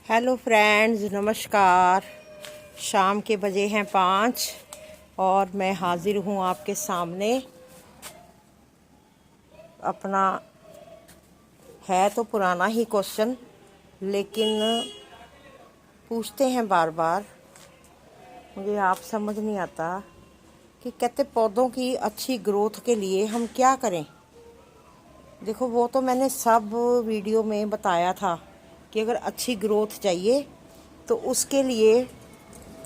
Hello friends, नमस्कार। शाम के बजे हैं 5 और मैं हाजिर हूँ आपके सामने। अपना है तो पुराना ही क्वेश्चन, लेकिन पूछते हैं बार बार। मुझे आप समझ नहीं आता कि कहते पौधों की अच्छी ग्रोथ के लिए हम क्या करें। देखो, वो तो मैंने सब वीडियो में बताया था कि अगर अच्छी ग्रोथ चाहिए तो उसके लिए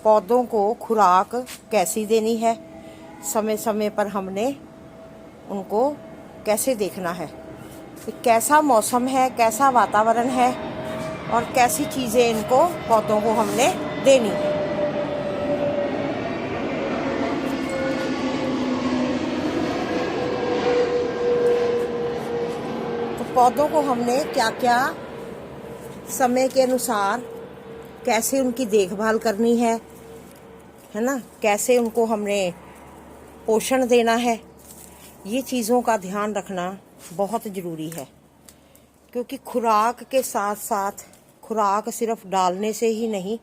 पौधों को खुराक कैसी देनी है, समय समय पर हमने उनको कैसे देखना है कि कैसा मौसम है, कैसा वातावरण है और कैसी चीज़ें इनको पौधों को हमने देनी है। तो पौधों को हमने क्या क्या समय के अनुसार कैसे उनकी देखभाल करनी है ना, कैसे उनको हमने पोषण देना है, ये चीज़ों का ध्यान रखना बहुत ज़रूरी है। क्योंकि खुराक के साथ साथ खुराक सिर्फ डालने से ही नहीं,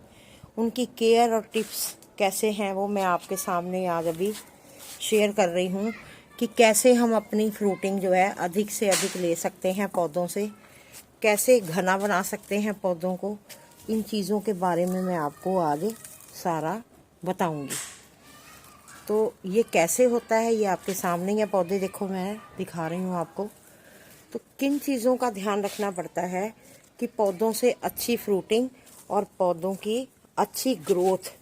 उनकी केयर और टिप्स कैसे हैं वो मैं आपके सामने आज अभी शेयर कर रही हूँ कि कैसे हम अपनी फ्रूटिंग जो है अधिक से अधिक ले सकते हैं पौधों से, कैसे घना बना सकते हैं पौधों को। इन चीज़ों के बारे में मैं आपको आज सारा बताऊंगी। तो ये कैसे होता है ये आपके सामने है। पौधे देखो, मैं दिखा रही हूँ आपको। तो किन चीज़ों का ध्यान रखना पड़ता है कि पौधों से अच्छी फ्रूटिंग और पौधों की अच्छी ग्रोथ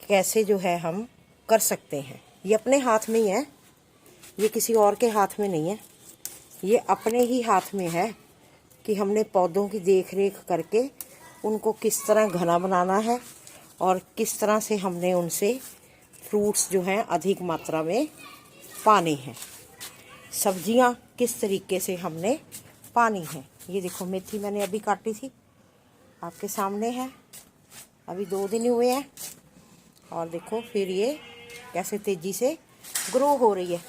कैसे जो है हम कर सकते हैं। ये अपने हाथ में ही है, ये किसी और के हाथ में नहीं है। ये अपने ही हाथ में है कि हमने पौधों की देख रेख करके उनको किस तरह घना बनाना है और किस तरह से हमने उनसे फ्रूट्स जो हैं अधिक मात्रा में पाने हैं। सब्जियां किस तरीके से हमने पानी है। ये देखो, मेथी मैंने अभी काटी थी, आपके सामने है। अभी 2 दिन हुए हैं और देखो फिर ये कैसे तेज़ी से ग्रो हो रही है।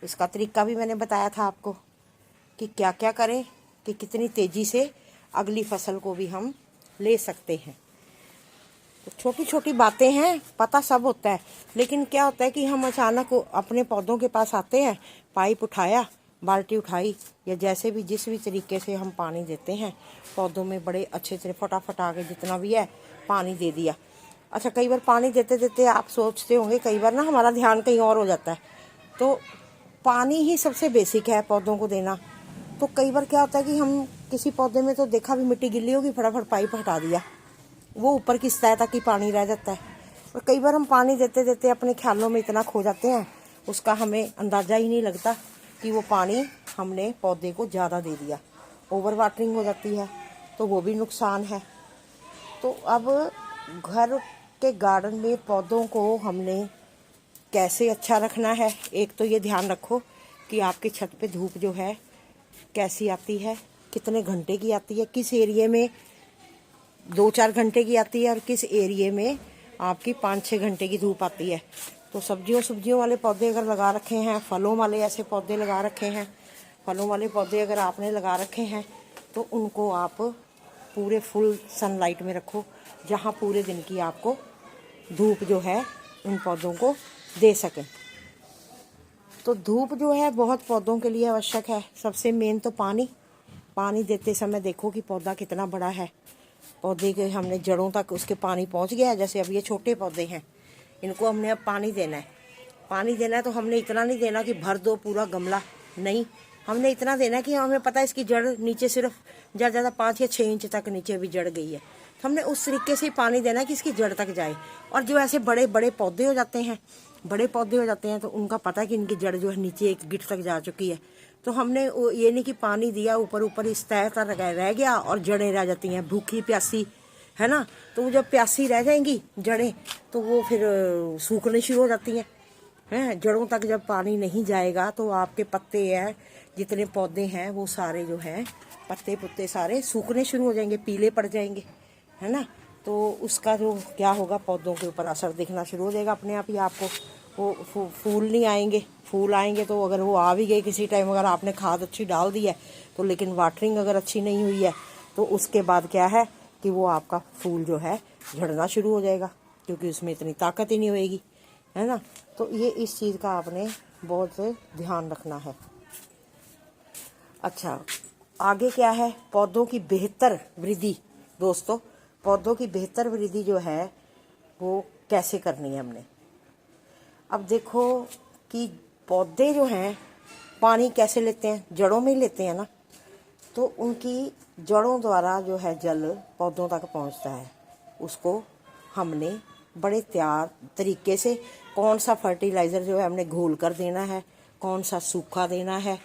इसका तरीका भी मैंने बताया था आपको कि क्या क्या करें कि कितनी तेज़ी से अगली फसल को भी हम ले सकते हैं। तो छोटी छोटी बातें हैं, पता सब होता है, लेकिन क्या होता है कि हम अचानक अपने पौधों के पास आते हैं, पाइप उठाया, बाल्टी उठाई, या जैसे भी जिस भी तरीके से हम पानी देते हैं पौधों में, बड़े अच्छे से फटाफट आके जितना भी है पानी दे दिया। अच्छा, कई बार पानी देते देते आप सोचते होंगे, कई बार ना हमारा ध्यान कहीं और हो जाता है। तो पानी ही सबसे बेसिक है पौधों को देना। तो कई बार क्या होता है कि हम किसी पौधे में तो देखा भी मिट्टी गिल्ली होगी, फटाफट पाइप हटा दिया, वो ऊपर की सतह तक ही पानी रह जाता है। और कई बार हम पानी देते देते अपने ख्यालों में इतना खो जाते हैं, उसका हमें अंदाज़ा ही नहीं लगता कि वो पानी हमने पौधे को ज़्यादा दे दिया। ओवर वाटरिंग हो जाती है, तो वो भी नुकसान है। तो अब घर के गार्डन में पौधों को हमने कैसे अच्छा रखना है। एक तो ये ध्यान रखो कि आपके छत पे धूप जो है कैसी आती है, कितने घंटे की आती है, किस एरिया में 2-4 घंटे की आती है और किस एरिया में आपकी 5-6 घंटे की धूप आती है। तो सब्जियों वाले पौधे अगर लगा रखे हैं, फलों वाले ऐसे पौधे लगा रखे हैं, फलों वाले पौधे अगर आपने लगा रखे हैं तो उनको आप पूरे फुल सनलाइट में रखो, जहाँ पूरे दिन की आपको धूप जो है उन पौधों को दे सकें। तो धूप जो है बहुत पौधों के लिए आवश्यक है। सबसे मेन तो पानी देते समय देखो कि पौधा कितना बड़ा है, पौधे के हमने जड़ों तक उसके पानी पहुंच गया है। जैसे अब ये छोटे पौधे हैं, इनको हमने अब पानी देना है। तो हमने इतना नहीं देना कि भर दो पूरा गमला, नहीं, हमने इतना देना है कि हमें पता है इसकी जड़ नीचे सिर्फ ज़्यादा 5 या 6 इंच तक नीचे भी जड़ गई है। तो हमने उस तरीके से पानी देना है कि इसकी जड़ तक जाए। और जो ऐसे बड़े बड़े पौधे हो जाते हैं तो उनका पता है कि इनकी जड़ जो है नीचे 1 गिट तक जा चुकी है। तो हमने ये नहीं कि पानी दिया ऊपर इस तय तक रह गया और जड़ें रह जाती हैं भूखी प्यासी, है ना। तो वो जब प्यासी रह जाएंगी जड़ें, तो वो फिर सूखने शुरू हो जाती हैं। जड़ों तक जब पानी नहीं जाएगा तो आपके पत्ते हैं, जितने पौधे हैं वो सारे जो हैं पत्ते पुत्ते सारे सूखने शुरू हो जाएंगे, पीले पड़ जाएंगे, है ना। तो उसका जो क्या होगा, पौधों के ऊपर असर दिखना शुरू हो जाएगा अपने आप ही। आपको वो फूल नहीं आएंगे। फूल आएंगे तो अगर वो आ भी गए किसी टाइम, अगर आपने खाद अच्छी डाल दी है तो, लेकिन वाटरिंग अगर अच्छी नहीं हुई है तो उसके बाद क्या है कि वो आपका फूल जो है झड़ना शुरू हो जाएगा, क्योंकि उसमें इतनी ताकत ही नहीं होएगी, है ना। तो ये इस चीज़ का आपने बहुत ध्यान रखना है। अच्छा, आगे क्या है, पौधों की बेहतर वृद्धि। दोस्तों, पौधों की बेहतर वृद्धि जो है वो कैसे करनी है हमने। अब देखो कि पौधे जो हैं पानी कैसे लेते हैं, जड़ों में ही लेते हैं ना। तो उनकी जड़ों द्वारा जो है जल पौधों तक पहुंचता है। उसको हमने बड़े तैयार तरीके से, कौन सा फर्टिलाइज़र जो है हमने घोल कर देना है, कौन सा सूखा देना है,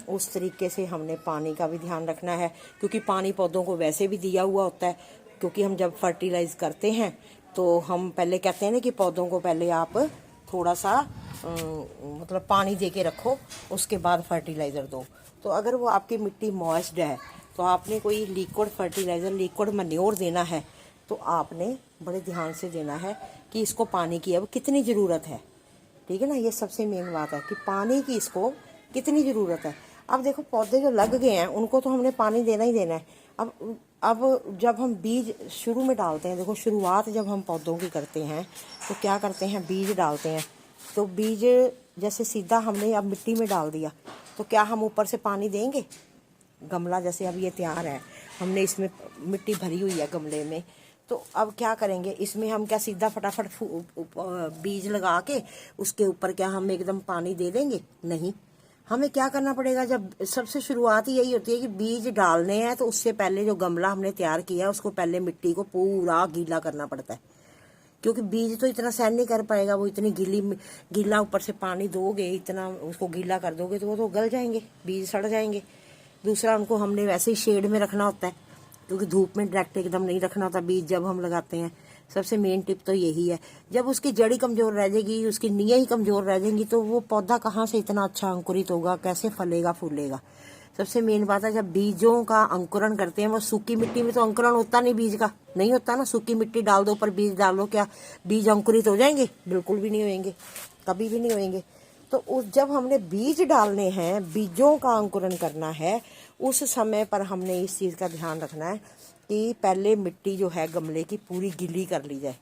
उस तरीके से हमने पानी का भी ध्यान रखना है। क्योंकि पानी पौधों को वैसे भी दिया हुआ होता है, क्योंकि हम जब फर्टिलाइज करते हैं तो हम पहले कहते हैं ना कि पौधों को पहले आप थोड़ा सा मतलब पानी दे के रखो, उसके बाद फर्टिलाइज़र दो। तो अगर वो आपकी मिट्टी मॉइस्ड है तो आपने कोई लिक्विड फर्टिलाइज़र, लिक्विड मैन्योर देना है तो आपने बड़े ध्यान से देना है कि इसको पानी की अब कितनी ज़रूरत है। ठीक है ना, ये सबसे मेन बात है कि पानी की इसको कितनी ज़रूरत है। अब देखो पौधे जो लग गए हैं उनको तो हमने पानी देना ही देना है। अब जब हम बीज शुरू में डालते हैं, देखो शुरुआत जब हम पौधों की करते हैं तो क्या करते हैं, बीज डालते हैं। तो बीज जैसे सीधा हमने अब मिट्टी में डाल दिया तो क्या हम ऊपर से पानी देंगे। गमला जैसे अब ये तैयार है, हमने इसमें मिट्टी भरी हुई है गमले में, तो अब क्या करेंगे, इसमें हम क्या सीधा फटाफट बीज लगा के उसके ऊपर क्या हम एकदम पानी दे देंगे, नहीं। हमें क्या करना पड़ेगा, जब सबसे शुरुआत ही यही होती है कि बीज डालने हैं तो उससे पहले जो गमला हमने तैयार किया है उसको पहले मिट्टी को पूरा गीला करना पड़ता है। क्योंकि बीज तो इतना सहन नहीं कर पाएगा, वो इतनी गीला ऊपर से पानी दोगे, इतना उसको गीला कर दोगे तो वो तो गल जाएंगे, बीज सड़ जाएंगे। दूसरा, उनको हमने वैसे ही शेड में रखना होता है, क्योंकि धूप में डायरेक्ट एकदम नहीं रखना होता बीज जब हम लगाते हैं। सबसे मेन टिप तो यही है। जब उसकी जड़ी कमज़ोर रह जाएगी, उसकी नींवें ही कमज़ोर रह जाएंगी तो वो पौधा कहाँ से इतना अच्छा अंकुरित होगा, कैसे फलेगा फूलेगा। सबसे मेन बात है, जब बीजों का अंकुरण करते हैं, वो सूखी मिट्टी में तो अंकुरण होता नहीं, बीज का नहीं होता ना। सूखी मिट्टी डाल दो, पर बीज डाल दो, क्या बीज अंकुरित हो जाएंगे? बिल्कुल भी नहीं होंगे, कभी भी नहीं होंगे। तो जब हमने बीज डालने हैं, बीजों का अंकुरण करना है, उस समय पर हमने इस चीज़ का ध्यान रखना है कि पहले मिट्टी जो है गमले की पूरी गीली कर ली जाए।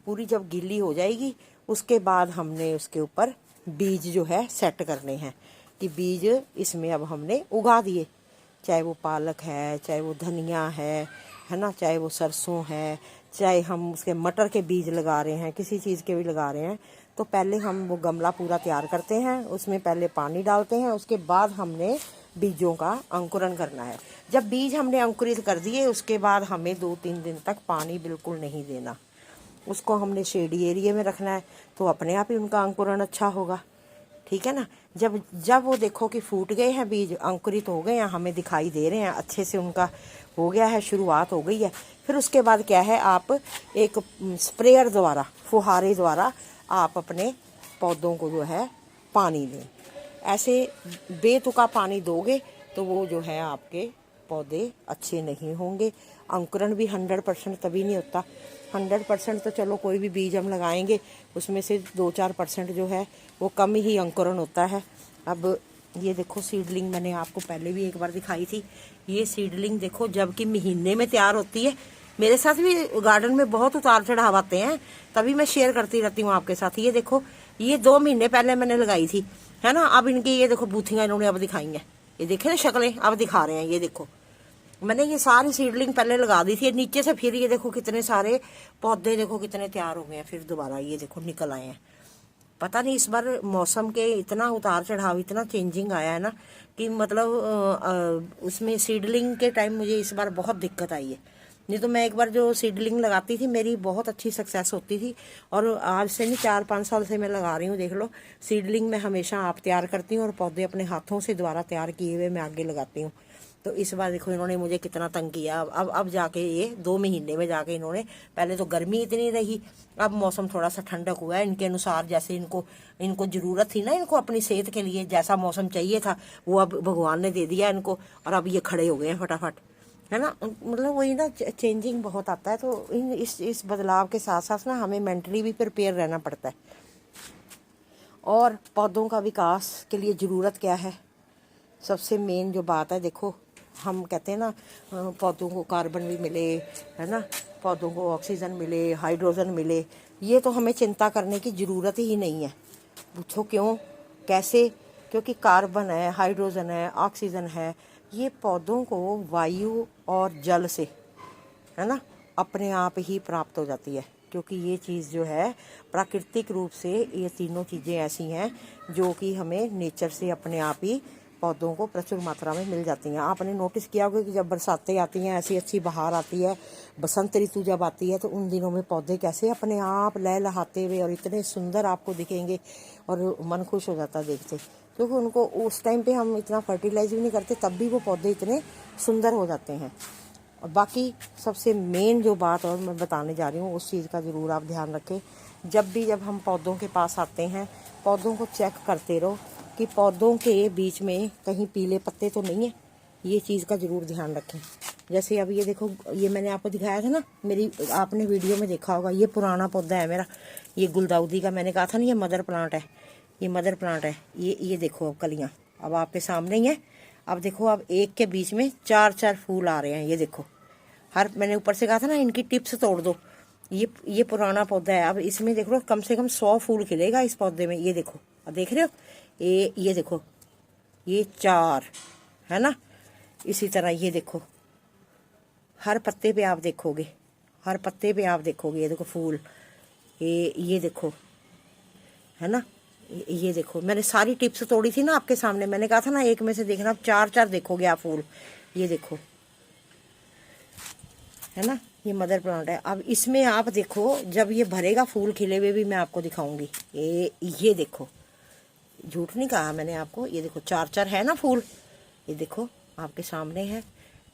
पूरी जब गीली हो जाएगी उसके बाद हमने उसके ऊपर बीज जो है सेट करने हैं कि बीज इसमें अब हमने उगा दिए, चाहे वो पालक है, चाहे वो धनिया है ना, चाहे वो सरसों है, चाहे हम उसके मटर के बीज लगा रहे हैं, किसी चीज़ के भी लगा रहे हैं। तो पहले हम वो गमला पूरा तैयार करते हैं, उसमें पहले पानी डालते हैं, उसके बाद हमने बीजों का अंकुरण करना है। जब बीज हमने अंकुरित कर दिए उसके बाद हमें 2-3 दिन तक पानी बिल्कुल नहीं देना। उसको हमने शेडी एरिया में रखना है, तो अपने आप ही उनका अंकुरण अच्छा होगा। ठीक है ना। जब वो देखो कि फूट गए हैं बीज, अंकुरित हो गए हैं, हमें दिखाई दे रहे हैं अच्छे से, उनका हो गया है, शुरुआत हो गई है, फिर उसके बाद क्या है, आप एक स्प्रेयर द्वारा, फुहारे द्वारा आप अपने पौधों को जो है पानी दें। ऐसे बेतुका पानी दोगे तो वो जो है आपके पौधे अच्छे नहीं होंगे। अंकुरण भी 100% तभी नहीं होता। 100% तो चलो कोई भी बीज हम लगाएंगे उसमें से 2-4% जो है वो कम ही अंकुरण होता है। अब ये देखो सीडलिंग मैंने आपको पहले भी एक बार दिखाई थी। ये सीडलिंग देखो जबकि महीने में तैयार होती है। मेरे साथ भी गार्डन में बहुत उतार चढ़ाव आते हैं, तभी मैं शेयर करती रहती हूँ आपके साथ। ये देखो, ये 2 महीने पहले मैंने लगाई थी, है ना। अब इनकी ये देखो बूथियाँ इन्होंने अब दिखाई हैं, ये देखे ना शक्लें अब दिखा रहे हैं। ये देखो मैंने ये सारी सीडलिंग पहले लगा दी थी नीचे से, फिर ये देखो कितने सारे पौधे देखो कितने तैयार हो गए हैं, फिर दोबारा ये देखो निकल आए हैं। पता नहीं इस बार मौसम के इतना उतार चढ़ाव, इतना चेंजिंग आया है ना कि मतलब उसमें सीडलिंग के टाइम मुझे इस बार बहुत दिक्कत आई है। नहीं तो मैं एक बार जो सीडलिंग लगाती थी मेरी बहुत अच्छी सक्सेस होती थी, और आज से नहीं 4-5 साल से मैं लगा रही हूँ। देख लो सीडलिंग मैं हमेशा आप तैयार करती हूँ और पौधे अपने हाथों से द्वारा तैयार किए हुए मैं आगे लगाती हूँ। तो इस बार देखो इन्होंने मुझे कितना तंग किया। अब जाके ये 2 महीने में जाके इन्होंने, पहले तो गर्मी इतनी रही, अब मौसम थोड़ा सा ठंडक हुआ है, इनके अनुसार जैसे इनको ज़रूरत थी ना, इनको अपनी सेहत के लिए जैसा मौसम चाहिए था वो अब भगवान ने दे दिया इनको, और अब ये खड़े हो गए हैं फटाफट, है ना। मतलब वही ना, चेंजिंग बहुत आता है। तो इस बदलाव के साथ साथ ना हमें मेंटली भी प्रिपेयर रहना पड़ता है। और पौधों का विकास के लिए ज़रूरत क्या है, सबसे मेन जो बात है, देखो हम कहते हैं ना पौधों को कार्बन भी मिले, है ना, पौधों को ऑक्सीजन मिले, हाइड्रोजन मिले, ये तो हमें चिंता करने की ज़रूरत ही नहीं है। पूछो क्यों, कैसे? क्योंकि कार्बन है, हाइड्रोजन है, ऑक्सीजन है, ये पौधों को वायु और जल से, है ना, अपने आप ही प्राप्त हो जाती है। क्योंकि ये चीज़ जो है प्राकृतिक रूप से, ये तीनों चीज़ें ऐसी हैं जो कि हमें नेचर से अपने आप ही पौधों को प्रचुर मात्रा में मिल जाती हैं। आपने नोटिस किया होगा कि जब बरसातें आती हैं, ऐसी अच्छी बहार आती है, बसंत ऋतु जब आती है, तो उन दिनों में पौधे कैसे अपने आप लहलहाते हुए और इतने सुंदर आपको दिखेंगे और मन खुश हो जाता देखते। क्योंकि उनको उस टाइम पे हम इतना फर्टिलाइज भी नहीं करते, तब भी वो पौधे इतने सुंदर हो जाते हैं। और बाकी सबसे मेन जो बात और मैं बताने जा रही हूँ, उस चीज़ का ज़रूर आप ध्यान रखें। जब हम पौधों के पास आते हैं, पौधों को चेक करते रहो कि पौधों के बीच में कहीं पीले पत्ते तो नहीं है, ये चीज़ का ज़रूर ध्यान रखें। जैसे अब ये देखो, ये मैंने आपको दिखाया था ना, मेरी आपने वीडियो में देखा होगा, ये पुराना पौधा है मेरा, ये गुलदाउदी का, मैंने कहा था ना ये मदर प्लांट है, ये मदर प्लांट है। ये देखो अब कलियाँ अब आपके सामने ही है। अब देखो, अब एक के बीच में 4-4 फूल आ रहे हैं, ये देखो। मैंने ऊपर से कहा था ना इनकी टिप्स तोड़ दो। ये पुराना पौधा है, अब इसमें देख लो कम से कम 100 फूल खिलेगा इस पौधे में। ये देखो, अब देख रहे हो, ये देखो, ये 4 है ना। इसी तरह ये देखो, हर पत्ते पे आप देखोगे, हर पत्ते पे आप देखोगे, ये देखो फूल, ये देखो, है ना। ये देखो, मैंने सारी टिप्स तोड़ी थी ना आपके सामने, मैंने कहा था ना एक में से देखना, 4-4 देखोगे आप फूल। ये देखो, है ना, ये मदर प्लांट है। अब इसमें आप देखो, जब ये भरेगा फूल खिले हुए भी मैं आपको दिखाऊंगी। ये देखो, झूठ नहीं कहा मैंने आपको, ये देखो 4-4 है ना फूल, ये देखो आपके सामने है।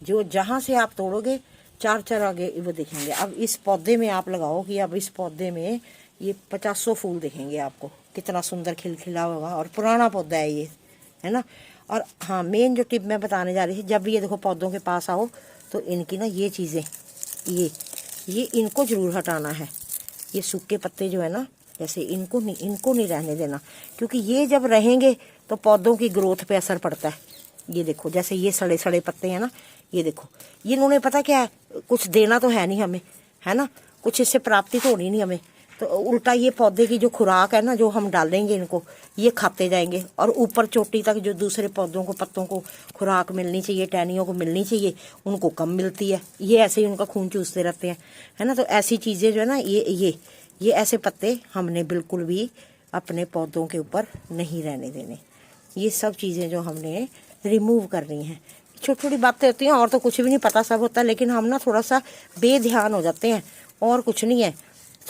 जो जहां से आप तोड़ोगे 4-4 आगे वो दिखेंगे। अब इस पौधे में आप लगाओ कि अब इस पौधे में ये 50 फूल दिखेंगे आपको, कितना सुंदर खिलखिला होगा। और पुराना पौधा है ये, है ना। और हाँ, मेन जो टिप मैं बताने जा रही थी, जब ये देखो पौधों के पास आओ तो इनकी ना ये चीज़ें, ये इनको जरूर हटाना है। ये सूखे पत्ते जो है ना, जैसे इनको नहीं रहने देना, क्योंकि ये जब रहेंगे तो पौधों की ग्रोथ पे असर पड़ता है। ये देखो, जैसे ये सड़े सड़े पत्ते हैं ना, ये देखो, ये इन्होंने पता क्या है, कुछ देना तो है नहीं हमें, है ना, कुछ इससे प्राप्ति तो होनी नहीं हमें, तो उल्टा ये पौधे की जो खुराक है ना, जो हम डालेंगे इनको, ये खाते जाएंगे। और ऊपर चोटी तक जो दूसरे पौधों को, पत्तों को खुराक मिलनी चाहिए, टहनियों को मिलनी चाहिए, उनको कम मिलती है। ये ऐसे ही उनका खून चूसते रहते हैं, है ना। तो ऐसी चीज़ें जो है ना, ये ऐसे पत्ते हमने बिल्कुल भी अपने पौधों के ऊपर नहीं रहने देने। ये सब चीज़ें जो हमने रिमूव करनी है। छोटी छोटी बातें होती हैं, और तो कुछ भी नहीं, पता सब होता है, लेकिन हम ना थोड़ा सा बेध्यान हो जाते हैं, और कुछ नहीं है।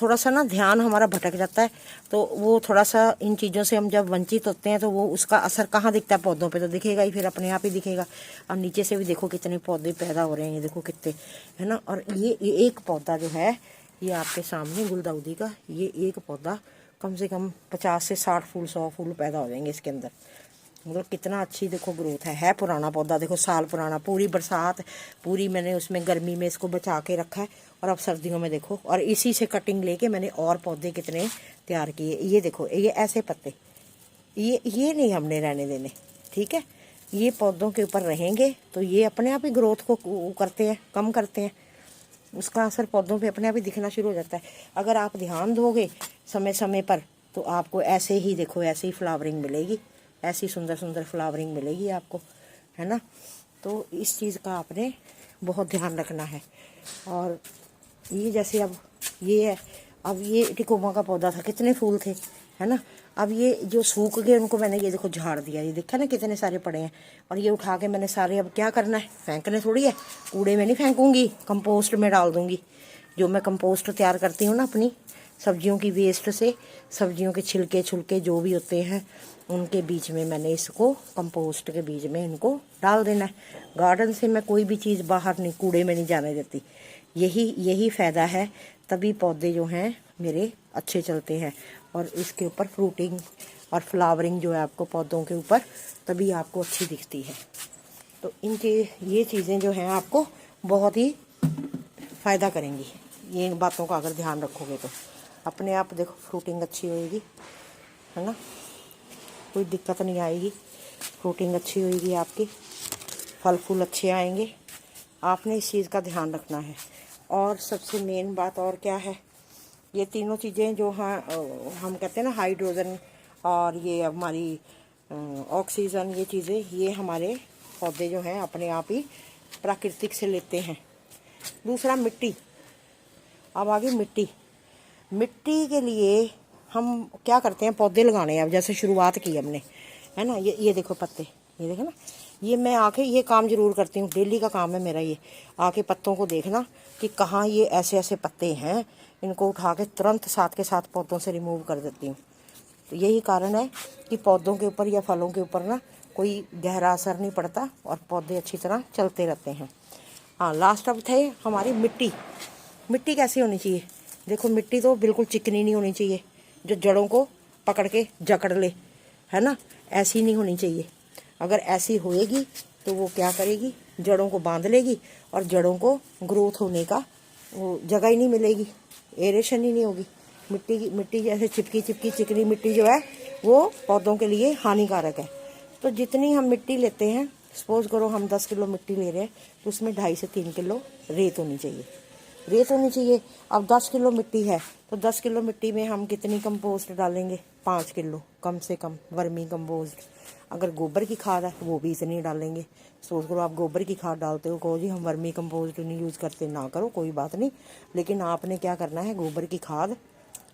थोड़ा सा ना ध्यान हमारा भटक जाता है, तो वो थोड़ा सा इन चीज़ों से हम जब वंचित होते हैं, तो वो उसका असर कहाँ दिखता है, पौधों पे तो दिखेगा ही, फिर अपने आप ही दिखेगा। अब नीचे से भी देखो कितने पौधे पैदा हो रहे हैं, ये देखो कितने, है ना। और ये एक पौधा जो है, ये आपके सामने गुलदाउदी का, ये एक पौधा कम से कम 50 से 60 फूल, 100 फूल पैदा हो जाएंगे इसके अंदर। मतलब कितना अच्छी देखो ग्रोथ है पुराना पौधा, देखो साल पुराना, पूरी बरसात पूरी मैंने उसमें गर्मी में इसको बचा के रखा है, और अब सर्दियों में देखो, और इसी से कटिंग लेके मैंने और पौधे कितने तैयार किए। ये देखो, ये ऐसे पत्ते, ये नहीं हमने रहने देने, ठीक है। ये पौधों के ऊपर रहेंगे तो ये अपने आप ही ग्रोथ को करते हैं, कम करते हैं, उसका असर पौधों पे अपने आप ही दिखना शुरू हो जाता है। अगर आप ध्यान दोगे समय समय पर, तो आपको ऐसे ही देखो, ऐसे ही फ्लावरिंग मिलेगी, ऐसी सुंदर सुंदर फ्लावरिंग मिलेगी आपको, है ना। तो इस चीज़ का आपने बहुत ध्यान रखना है। और ये जैसे अब ये है, अब ये टिकोमा का पौधा था, कितने फूल थे, है ना। अब ये जो सूख गए उनको मैंने ये देखो झाड़ दिया, ये देखा ना कितने सारे पड़े हैं। और ये उठा के मैंने सारे, अब क्या करना है, फेंकने थोड़ी है, कूड़े में नहीं फेंकूंगी, कंपोस्ट में डाल दूंगी। जो मैं कंपोस्ट तैयार करती हूँ ना अपनी सब्जियों की वेस्ट से, सब्जियों के छिलके छुलके जो भी होते हैं, उनके बीच में मैंने इसको, कंपोस्ट के बीच में इनको डाल देना है। गार्डन से मैं कोई भी चीज़ बाहर नहीं, कूड़े में नहीं जाने देती। यही फ़ायदा है, तभी पौधे जो हैं मेरे अच्छे चलते हैं, और इसके ऊपर फ्रूटिंग और फ्लावरिंग जो है आपको पौधों के ऊपर, तभी आपको अच्छी दिखती है। तो ये चीज़ें जो हैं आपको बहुत ही फ़ायदा करेंगी, ये इन बातों का अगर ध्यान रखोगे तो अपने आप देखो फ्रूटिंग अच्छी होएगी, है ना, कोई दिक्कत नहीं आएगी, फ्रूटिंग अच्छी होएगी आपकी, फल फूल अच्छे आएंगे। आपने इस चीज़ का ध्यान रखना है। और सबसे मेन बात और क्या है, ये तीनों चीज़ें जो हम कहते हैं ना, हाइड्रोजन और ये हमारी ऑक्सीजन, ये चीज़ें ये हमारे पौधे जो हैं अपने आप ही प्राकृतिक से लेते हैं। दूसरा मिट्टी। अब आगे मिट्टी। मिट्टी के लिए हम क्या करते हैं, पौधे लगाने हैं। अब जैसे शुरुआत की हमने, है ना, ये देखो पत्ते, ये देखो ना, ये मैं आके ये काम जरूर करती हूँ, डेली का काम है मेरा ये, आके पत्तों को देखना कि कहाँ ये ऐसे ऐसे पत्ते हैं, इनको उठा के तुरंत साथ के साथ पौधों से रिमूव कर देती हूँ। तो यही कारण है कि पौधों के ऊपर या फलों के ऊपर ना कोई गहरा असर नहीं पड़ता और पौधे अच्छी तरह चलते रहते हैं। हाँ, लास्ट अब थे हमारी मिट्टी। मिट्टी कैसी होनी चाहिए? देखो, मिट्टी तो बिल्कुल चिकनी नहीं होनी चाहिए जो जड़ों को पकड़ के जकड़ ले, है ना, ऐसी नहीं होनी चाहिए। अगर ऐसी होएगी तो वो क्या करेगी, जड़ों को बांध लेगी और जड़ों को ग्रोथ होने का वो जगह ही नहीं मिलेगी, एरेशन ही नहीं होगी। मिट्टी जैसे चिपकी चिकनी मिट्टी जो है वो पौधों के लिए हानिकारक है। तो जितनी हम मिट्टी लेते हैं, सपोज करो हम 10 किलो मिट्टी ले रहे हैं, तो उसमें 2.5 से 3 किलो रेत होनी चाहिए। रेत होनी चाहिए। अब 10 किलो मिट्टी है तो 10 किलो मिट्टी में हम कितनी कंपोस्ट डालेंगे? 5 किलो कम से कम वर्मी कंपोस्ट। अगर गोबर की खाद है वो भी इतनी डालेंगे। सोच करो आप गोबर की खाद डालते हो, कहो जी हम वर्मी कंपोस्ट नहीं यूज़ करते, ना करो, कोई बात नहीं। लेकिन आपने क्या करना है, गोबर की खाद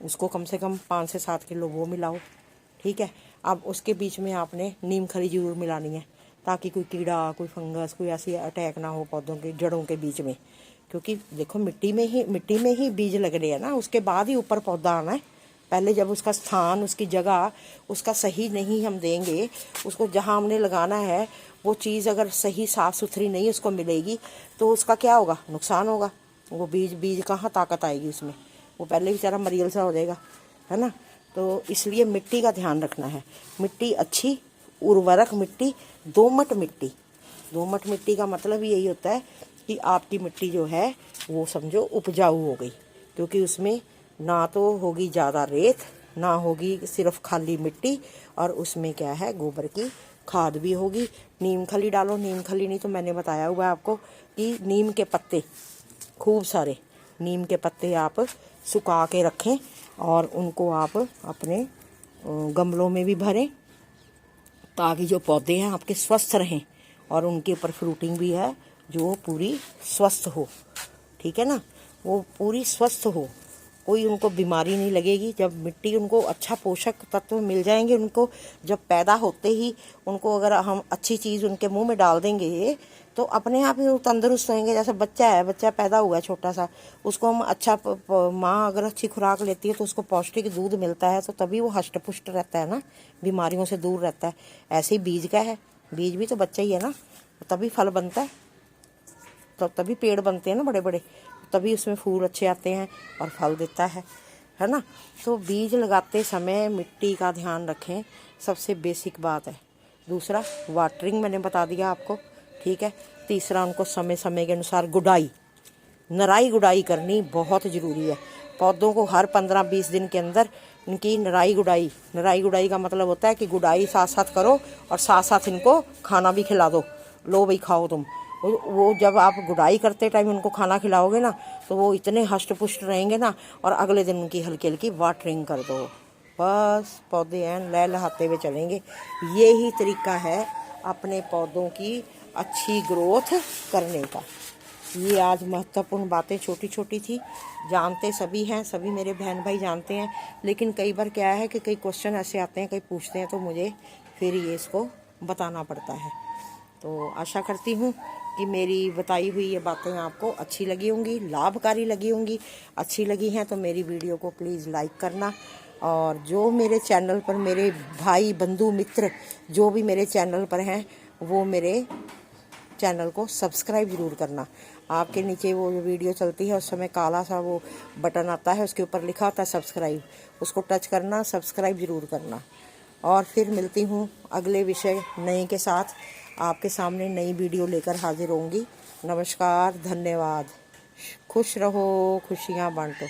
उसको कम से कम 5 से 7 किलो वो मिलाओ, ठीक है। अब उसके बीच में आपने नीम खली जरूर मिलानी है, ताकि कोई कीड़ा, कोई फंगस, कोई ऐसी अटैक ना हो पौधों के जड़ों के बीच में। क्योंकि देखो मिट्टी में ही बीज लग रहे हैं ना, उसके बाद ही ऊपर पौधा आना है। पहले जब उसका स्थान, उसकी जगह उसका सही नहीं हम देंगे, उसको जहाँ हमने लगाना है वो चीज़ अगर सही साफ़ सुथरी नहीं उसको मिलेगी तो उसका क्या होगा, नुकसान होगा। वो बीज कहाँ ताकत आएगी उसमें, वो पहले बेचारा मरियल सा हो जाएगा, है ना। तो इसलिए मिट्टी का ध्यान रखना है। मिट्टी अच्छी, उर्वरक मिट्टी, दोमट मिट्टी। दोमट मिट्टी का मतलब यही होता है कि आपकी मिट्टी जो है वो समझो उपजाऊ हो गई, क्योंकि उसमें ना तो होगी ज़्यादा रेत, ना होगी सिर्फ खाली मिट्टी, और उसमें क्या है, गोबर की खाद भी होगी। नीम खली डालो, नीम खली नहीं तो मैंने बताया हुआ है आपको कि नीम के पत्ते, खूब सारे नीम के पत्ते आप सुखा के रखें और उनको आप अपने गमलों में भी भरें, ताकि जो पौधे हैं आपके स्वस्थ रहें और उनके ऊपर फ्रूटिंग भी है जो पूरी स्वस्थ हो, ठीक है ना, वो पूरी स्वस्थ हो, कोई उनको बीमारी नहीं लगेगी। जब मिट्टी उनको अच्छा पोषक तत्व मिल जाएंगे, उनको जब पैदा होते ही उनको अगर हम अच्छी चीज़ उनके मुंह में डाल देंगे तो अपने आप ही वो तंदुरुस्त होंगे। जैसे बच्चा पैदा हुआ है छोटा सा, उसको हम अच्छा माँ अगर अच्छी खुराक लेती है तो उसको पौष्टिक दूध मिलता है, तो तभी वो हष्ट पुष्ट रहता है ना, बीमारियों से दूर रहता है। ऐसे ही बीज का है, बीज भी तो बच्चा ही है ना, तभी फल बनता है, तो तभी पेड़ बनते हैं ना बड़े बड़े, तभी उसमें फूल अच्छे आते हैं और फल देता है ना। तो बीज लगाते समय मिट्टी का ध्यान रखें, सबसे बेसिक बात है। दूसरा, वाटरिंग मैंने बता दिया आपको, ठीक है। तीसरा, उनको समय समय के अनुसार नराई गुड़ाई करनी बहुत ज़रूरी है। पौधों को हर 15-20 दिन के अंदर इनकी नराई गुड़ाई का मतलब होता है कि गुड़ाई साथ साथ करो और साथ साथ इनको खाना भी खिला दो। लो भाई खाओ तुम। वो जब आप गुड़ाई करते टाइम उनको खाना खिलाओगे ना तो वो इतने हष्ट पुष्ट रहेंगे ना, और अगले दिन उनकी हल्की हल्की वाटरिंग कर दो, बस पौधे हैं लहलहाते हुए चलेंगे। यही तरीका है अपने पौधों की अच्छी ग्रोथ करने का। ये आज महत्वपूर्ण बातें छोटी छोटी थी, जानते सभी हैं, सभी मेरे बहन भाई जानते हैं, लेकिन कई बार क्या है कि कई क्वेश्चन ऐसे आते हैं, कई पूछते हैं, तो मुझे फिर ये इसको बताना पड़ता है। तो आशा करती हूँ कि मेरी बताई हुई ये बातें आपको अच्छी लगी होंगी, लाभकारी लगी होंगी। अच्छी लगी हैं तो मेरी वीडियो को प्लीज़ लाइक करना, और जो मेरे चैनल पर मेरे भाई बंधु मित्र जो भी मेरे चैनल पर हैं वो मेरे चैनल को सब्सक्राइब ज़रूर करना। आपके नीचे वो जो वीडियो चलती है उस समय काला सा वो बटन आता है, उसके ऊपर लिखा होता है सब्सक्राइब, उसको टच करना, सब्सक्राइब ज़रूर करना। और फिर मिलती हूँ अगले विषय नए के साथ, आपके सामने नई वीडियो लेकर हाजिर होंगी। नमस्कार, धन्यवाद, खुश रहो, खुशियाँ बांटो।